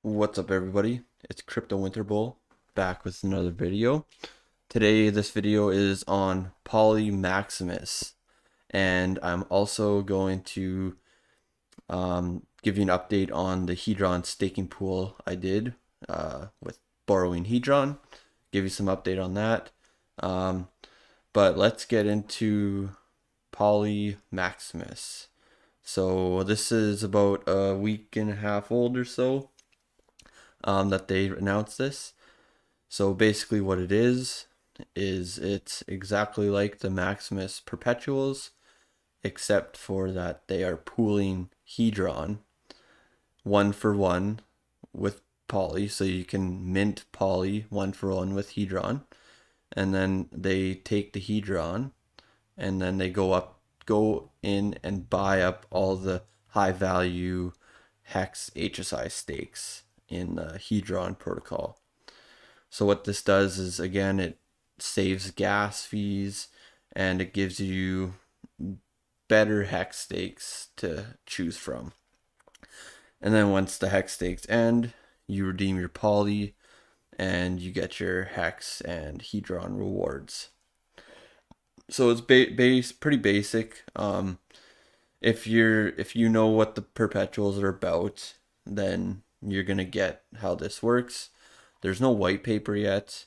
What's up, everybody? It's Crypto Winter Bowl back with another video. Today, this video is on Poly-Maximus, and I'm also going to give you an update on the Hedron staking pool I did with borrowing Hedron. Give you some update on that. But let's get into Poly-Maximus. So this is about a week and a half old or so. That they announced this. So basically what it is it's exactly like the Maximus Perpetuals, except for that they are pooling Hedron one for one with Poly. So you can mint Poly one for one with Hedron. And then they take the Hedron and then they go in and buy up all the high value Hex HSI stakes in the Hedron protocol. So what this does is, again, it saves gas fees and it gives you better hex stakes to choose from. And then once the hex stakes end, you redeem your poly and you get your hex and Hedron rewards. So it's pretty basic. If you know what the perpetuals are about, then you're gonna get how this works. There's no white paper yet,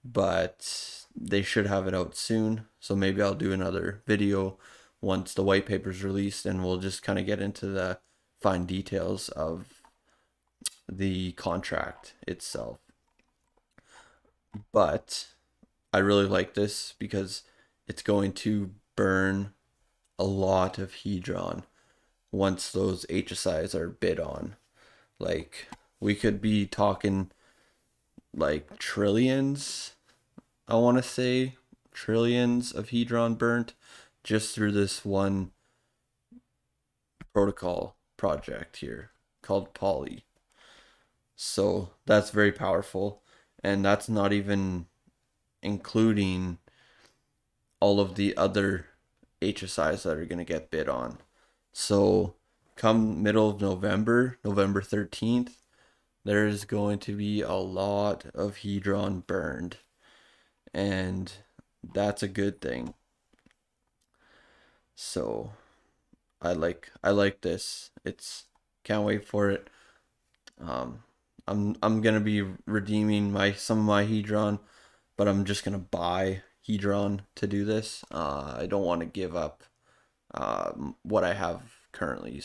but they should have it out soon. So maybe I'll do another video once the white paper is released, and we'll just kind of get into the fine details of the contract itself. But I really like this because it's going to burn a lot of Hedron once those HSIs are bid on. Like, we could be talking like trillions, I want to say trillions of Hedron burnt just through this one protocol project here called Poly. So that's very powerful, and that's not even including all of the other HSIs that are going to get bid on. So come middle of November, November 13th, there's going to be a lot of Hedron burned, and that's a good thing. So I like this. It's can't wait for it. I'm gonna be redeeming some of my Hedron, but I'm just gonna buy Hedron to do this. I don't want to give up what I have currently.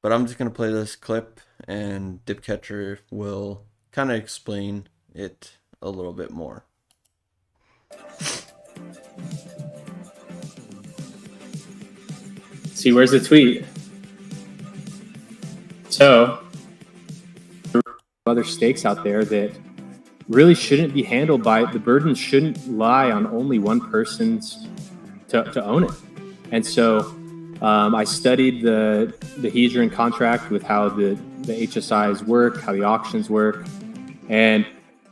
But I'm just gonna play this clip, and Dipcatcher will kind of explain it a little bit more. See, where's the tweet? So, there are other stakes out there that really shouldn't be handled by the burden shouldn't lie on only one person's to own it. And so I studied the Hedron contract with how the HSIs work, how the auctions work, and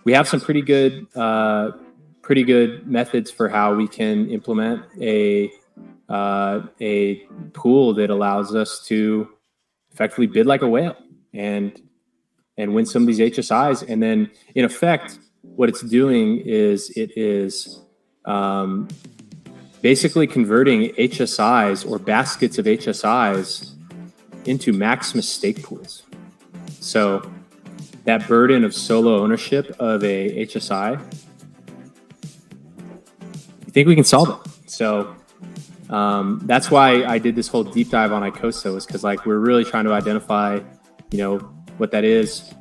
we have some pretty good methods for how we can implement a pool that allows us to effectively bid like a whale and win some of these HSIs. And then in effect, what it's doing is it is basically converting HSIs or baskets of HSIs into Maximus stake pools. So that burden of solo ownership of a HSI, I think we can solve it. So that's why I did this whole deep dive on ICOSA, was because like we're really trying to identify, what that is.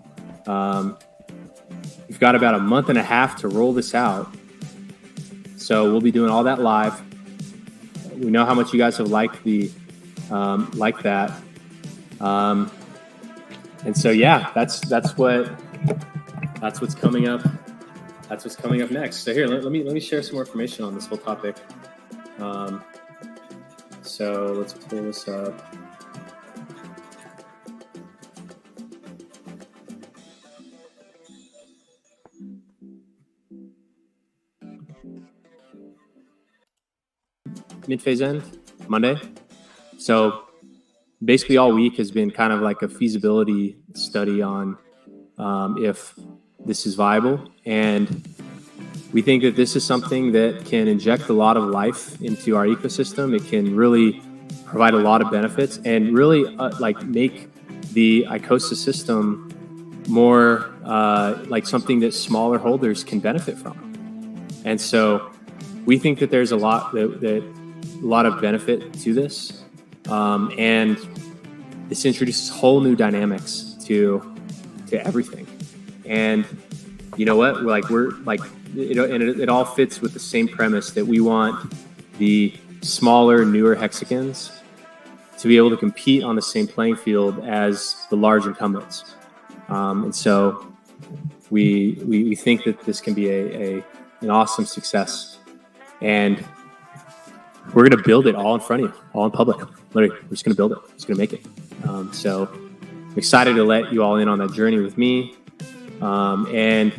We've got about a month and a half to roll this out. So we'll be doing all that live. We know how much you guys have liked that. And so yeah, that's what's coming up. That's what's coming up next. So here, let me share some more information on this whole topic. So let's pull this up. Mid-phase end, Monday. So basically all week has been kind of like a feasibility study on if this is viable. And we think that this is something that can inject a lot of life into our ecosystem. It can really provide a lot of benefits and really like make the Icosa system more like something that smaller holders can benefit from. And so we think that there's a lot of benefit to this, and this introduces whole new dynamics to everything. And you know what? We're like, you know, and it all fits with the same premise that we want the smaller, newer hexagons to be able to compete on the same playing field as the large incumbents. And so we think that this can be an awesome success, and we're going to build it all in front of you, all in public. Literally, we're just going to build it. We're just going to make it. So I'm excited to let you all in on that journey with me. And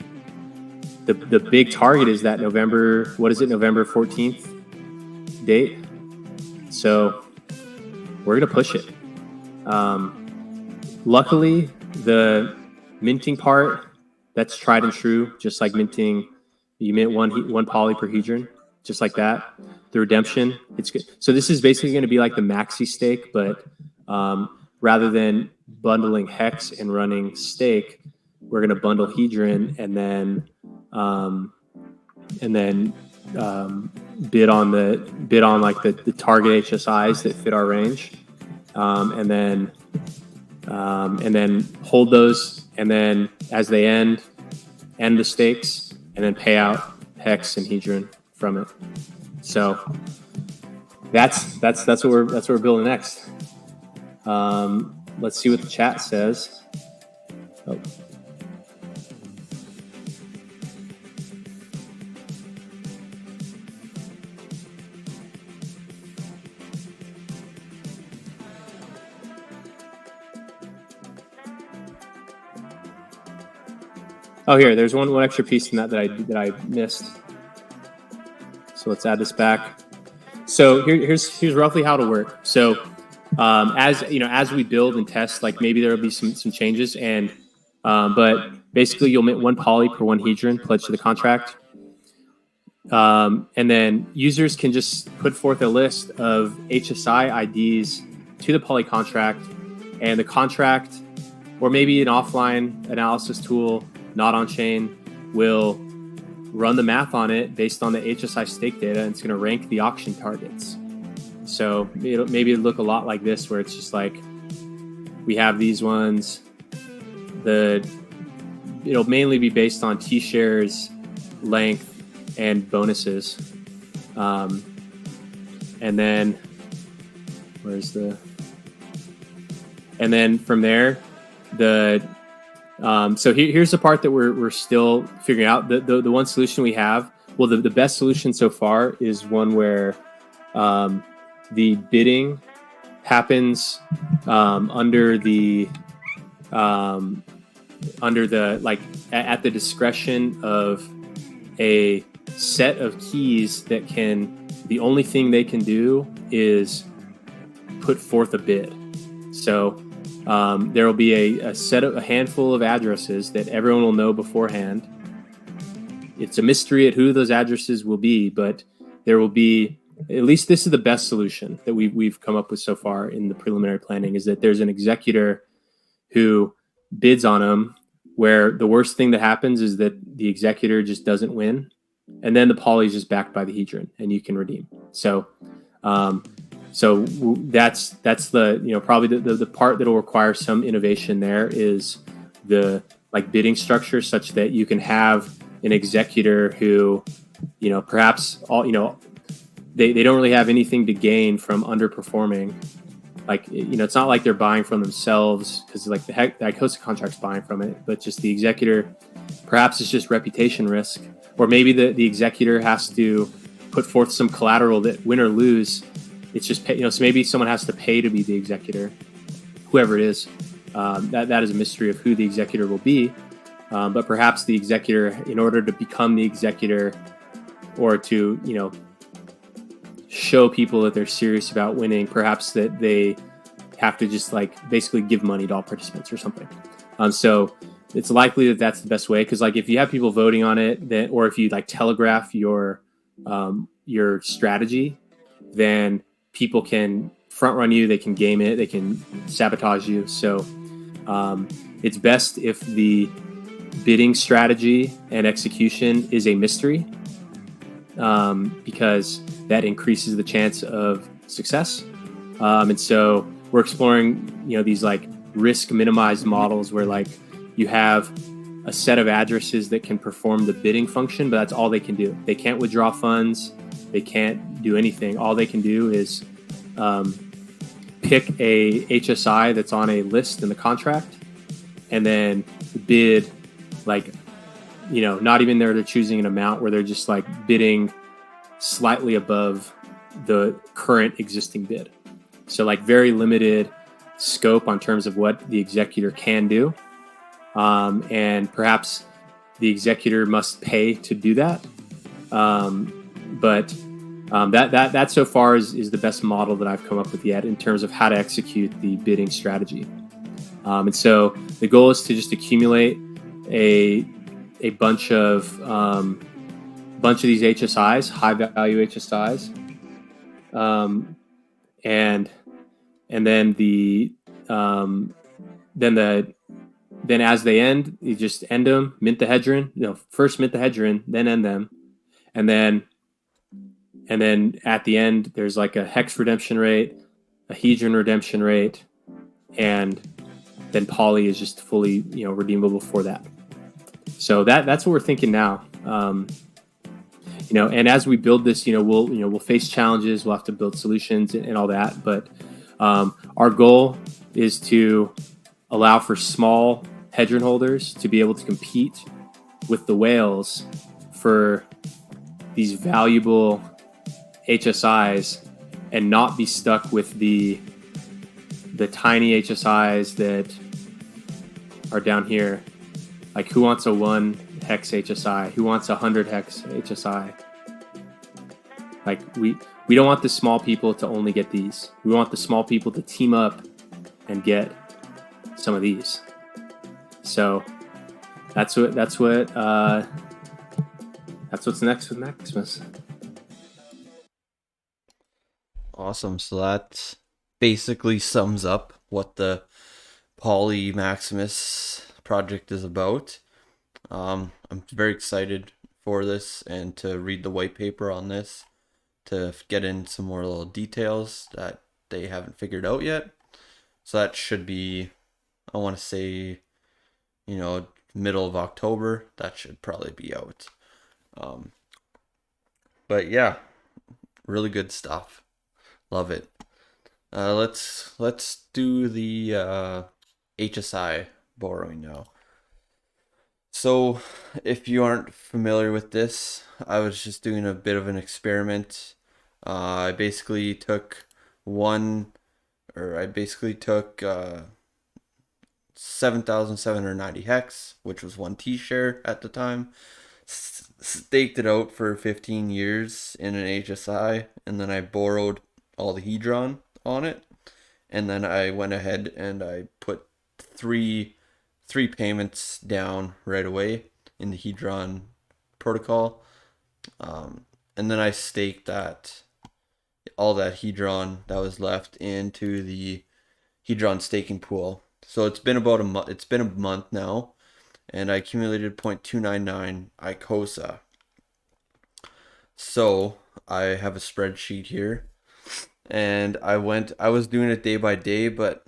the big target is that November 14th date. So we're going to push it. Luckily, the minting part, that's tried and true, just like minting. You mint one poly per hedron, just like that. The redemption, it's good. So this is basically going to be like the Maxi stake, but rather than bundling hex and running stake, we're going to bundle hedron and then bid on like the target HSIs that fit our range, and then hold those, and then as they end the stakes, and then pay out hex and hedron from it. So that's what we're building next. Let's see what the chat says. Oh. Oh, here, there's one extra piece in that I missed. So let's add this back. So here's roughly how it'll work. So as you know, as we build and test, like maybe there will be some changes, and but basically you'll mint one poly per one hedron pledged to the contract, and then users can just put forth a list of HSI IDs to the poly contract, and the contract, or maybe an offline analysis tool not on chain, will run the math on it based on the HSI stake data, and it's going to rank the auction targets. So maybe it'll look a lot like this, where it's just like we have these ones. It'll mainly be based on T-shares, length, and bonuses. And then and then from there, so here's the part that we're still figuring out. The one solution we have, well, the best solution so far is one where the bidding happens under the like at the discretion of a set of keys that the only thing they can do is put forth a bid. So there will be a handful of addresses that everyone will know beforehand. It's a mystery at who those addresses will be, but there will be, at least this is the best solution that we've come up with so far in the preliminary planning, is that there's an executor who bids on them, where the worst thing that happens is that the executor just doesn't win, and then the poly is just backed by the hedron and you can redeem. So that's the, probably the part that'll require some innovation. There is the like bidding structure, such that you can have an executor who, perhaps they don't really have anything to gain from underperforming. Like, it's not like they're buying from themselves, because like the Icosa contract's buying from it, but just the executor, perhaps it's just reputation risk, or maybe the executor has to put forth some collateral that, win or lose, it's just pay, so maybe someone has to pay to be the executor, whoever it is. That is a mystery of who the executor will be. But perhaps the executor, in order to become the executor, or to, show people that they're serious about winning, perhaps that they have to just like basically give money to all participants or something. So it's likely that that's the best way, because like if you have people voting on it, then, or if you like telegraph your strategy, then people can front run you, they can game it, they can sabotage you. So it's best if the bidding strategy and execution is a mystery, because that increases the chance of success. And so we're exploring, these like risk minimized models where like you have a set of addresses that can perform the bidding function, but that's all they can do. They can't withdraw funds. They can't do anything. All they can do is pick a HSI that's on a list in the contract, and then bid like, not even there they're choosing an amount, where they're just like bidding slightly above the current existing bid. So like very limited scope on terms of what the executor can do. And perhaps the executor must pay to do that. But that so far is the best model that I've come up with yet in terms of how to execute the bidding strategy. And so the goal is to just accumulate a bunch of these HSIs, high value HSIs, and then then as they end, you just end them, mint the Hedron. First mint the Hedron, then end them, and then at the end there's like a hex redemption rate, a Hedron redemption rate, and then Poly is just fully redeemable for that. So that's what we're thinking now. And as we build this, we'll face challenges. We'll have to build solutions and all that. But our goal is to allow for small Hedron holders to be able to compete with the whales for these valuable HSIs, and not be stuck with the tiny HSIs that are down here. Like, who wants a 1 hex HSI? Who wants a 100 hex HSI? Like, we don't want the small people to only get these. We want the small people to team up and get some of these. So that's what's next with Maximus. Awesome. So that basically sums up what the Poly-Maximus project is about. I'm very excited for this and to read the white paper on this, to get in some more little details that they haven't figured out yet. So that should be, I want to say, middle of October. That should probably be out. But yeah, really good stuff. Love it. Let's do the HSI borrowing now. So if you aren't familiar with this, I was just doing a bit of an experiment. I basically took 7,790 hex, which was 1 T-share at the time. Staked it out for 15 years in an HSI, and then I borrowed all the Hedron on it, and then I went ahead and I put three payments down right away in the Hedron protocol, and then I staked all that Hedron that was left into the Hedron staking pool. So it's been about a month. It's been a month now, and I accumulated 0.299 ICOSA. So I have a spreadsheet here, and I was doing it day by day, but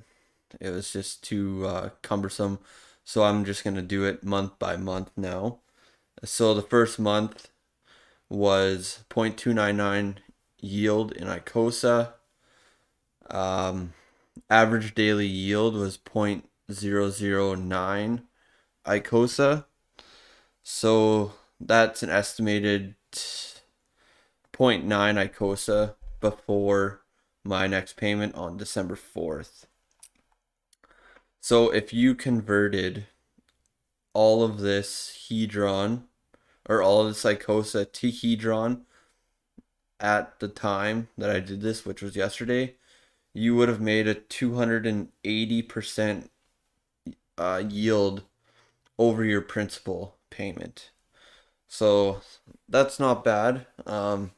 it was just too cumbersome. So I'm just gonna do it month by month now. So the first month was 0.299 yield in ICOSA. Average daily yield was 0.009 ICOSA. So that's an estimated 0.9 ICOSA before my next payment on December 4th. So if you converted all of this Hedron, or all of this ICOSA to Hedron at the time that I did this, which was yesterday, you would have made a 280% yield over your principal payment. So that's not bad. The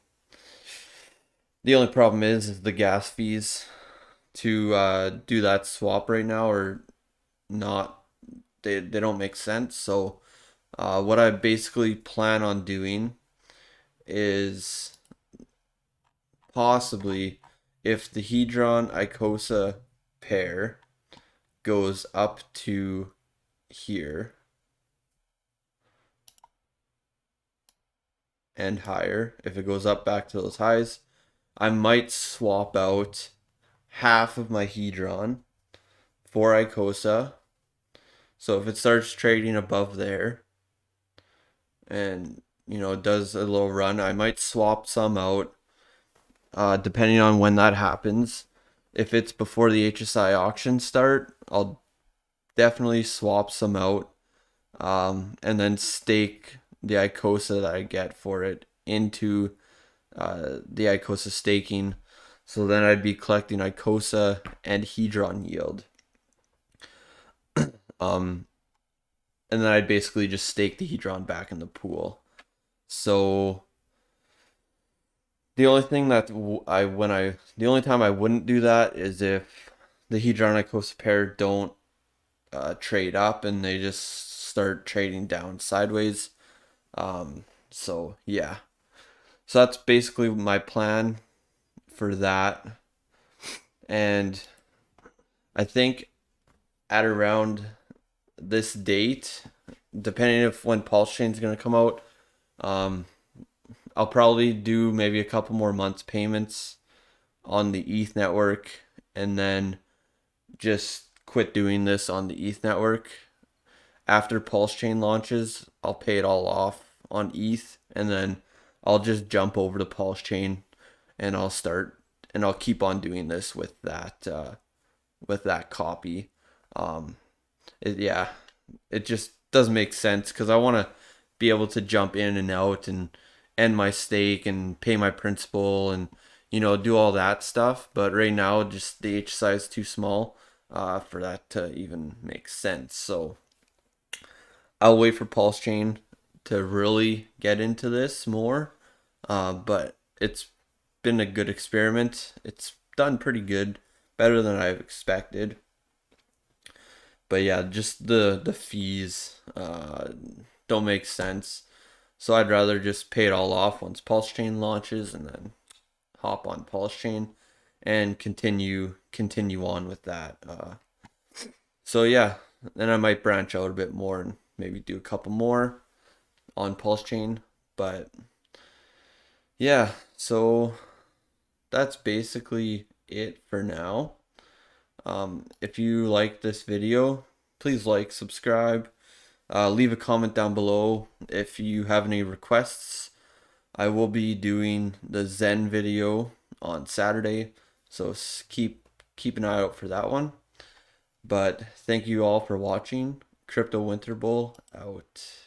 only problem is the gas fees to do that swap right now are not, they don't make sense. So what I basically plan on doing is possibly, if the Hedron Icosa pair goes up to here and higher, if it goes up back to those highs, I might swap out half of my Hedron for Icosa. So if it starts trading above there and does a little run, I might swap some out, depending on when that happens. If it's before the HSI auction start, I'll definitely swap some out, and then stake the Icosa that I get for it into the Icosa staking. So then I'd be collecting Icosa and Hedron yield. Um, and then I'd basically just stake the Hedron back in the pool. So the only thing that the only time I wouldn't do that is if the Hedron Icosa pair don't trade up and they just start trading down sideways. So yeah, so that's basically my plan for that. And I think at around this date, depending if when Pulse Chain's gonna come out, um, I'll probably do maybe a couple more months payments on the ETH network, and then just quit doing this on the ETH network. After Pulse Chain launches, I'll pay it all off on ETH, and then I'll just jump over to Pulse Chain, and I'll keep on doing this with that copy. Um, yeah, it just doesn't make sense because I want to be able to jump in and out and end my stake and pay my principal and do all that stuff. But right now, just the H size is too small for that to even make sense. So I'll wait for Pulse Chain to really get into this more. But it's been a good experiment. It's done pretty good, better than I've expected. But yeah, just the fees don't make sense. So I'd rather just pay it all off once Pulse Chain launches, and then hop on Pulse Chain and continue on with that. So yeah, then I might branch out a bit more and maybe do a couple more on Pulse Chain. But yeah, so that's basically it for now. If you like this video, please like, subscribe, leave a comment down below if you have any requests. I will be doing the Zen video on Saturday, so keep an eye out for that one. But thank you all for watching. Crypto Winter Bowl out.